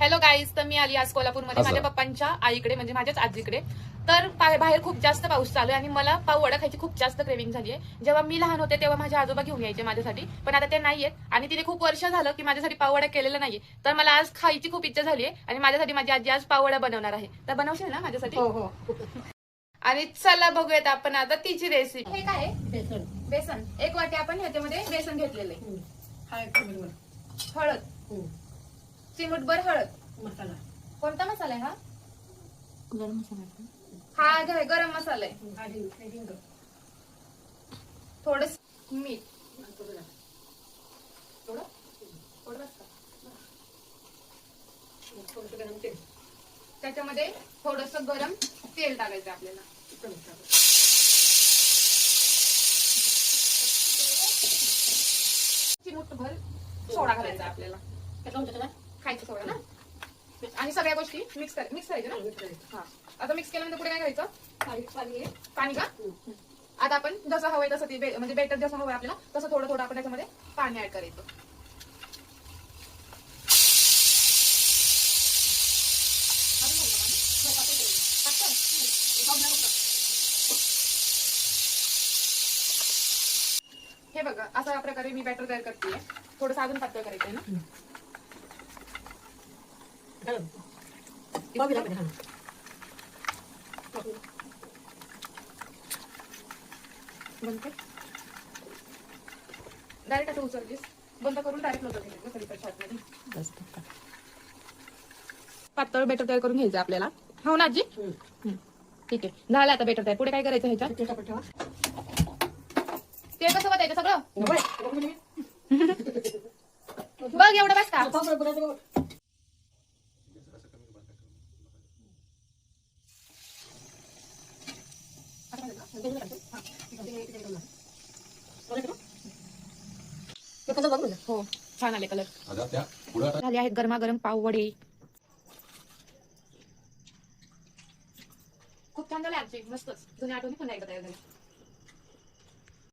Hello guys, तर मी आली आज कोल्हापूरमध्ये माझ्या पप्पांच्या आईकडे, म्हणजे माझ्याच आजीकडे. तर बाहेर खूप जास्त पाऊस चालू आहे आणि मला पाव वडा खायची खूप जास्त क्रेविंग झाली आहे. जेव्हा मी लहान होते तेव्हा माझे आजोबा घेऊन यायचे माझ्यासाठी, पण आता ते नाहीयेत आणि तिने खूप वर्ष झालं की माझ्यासाठी पाव वडा केलेला नाहीये. तर मला आज खायची खूप इच्छा झाली आहे आणि माझ्यासाठी माझी आजी आज पाव वडा बनवणार आहे. तर बनवशील ना माझ्यासाठी? हो हो. आणि चला बघूयात आपण आता तिची रेसिपी. हे काय आहे? बेसन. बेसन. 1 वाटी आपण ह्याच्यामध्ये बेसन घेतलेलं आहे. हा एक चिमूटभर. हळद, चिमूटभर हळद. मसाला. कोणता मसाला आहे हा? गरम मसाला. हा गरम मसाला आहे. हा हिंग. थोडस मीठ. थोडं. थोडं थोडं बस का? थोडंसं गरम तेल. त्याच्यामध्ये थोडस गरम तेल टाकायचं आपल्याला. चिमूटभर सोडा घालायचा आपल्याला. खायचा सोडा ना. आणि सगळ्या गोष्टी मिक्स करायच्या ना. हा, आता मिक्स केल्यानंतर पुढे काय करायचं? पाणी का? आता आपण जसं हवंय तसं ते म्हणजे बेटर जसं हवंय आपल्याला तसं थोडं थोडं आपण त्याच्यामध्ये पाणी ऍड करायचं. हे बघा, अशा प्रकारे मी बॅटर तयार करते. थोडंसं अजून पातळ करायचंय ना. डायरेक्ट असं उचललीस, बंद करून डायरेक्ट नव्हतं पातळ बेटर तयार करून घ्यायचं आपल्याला. हो ना आजी? ठीक आहे, झालं आता बेटर तयार. पुढे काय करायचं ह्याच्यात? ते कसं बतायचं सगळं? बघ एवढं बस का? हो, छान आले कलर. झाले आहेत गरमागरम पाव वडे. खूप छान झाले आजचे, मस्तच. जुन्या आठवणी पुन्हा एकदा तयार झाल्या.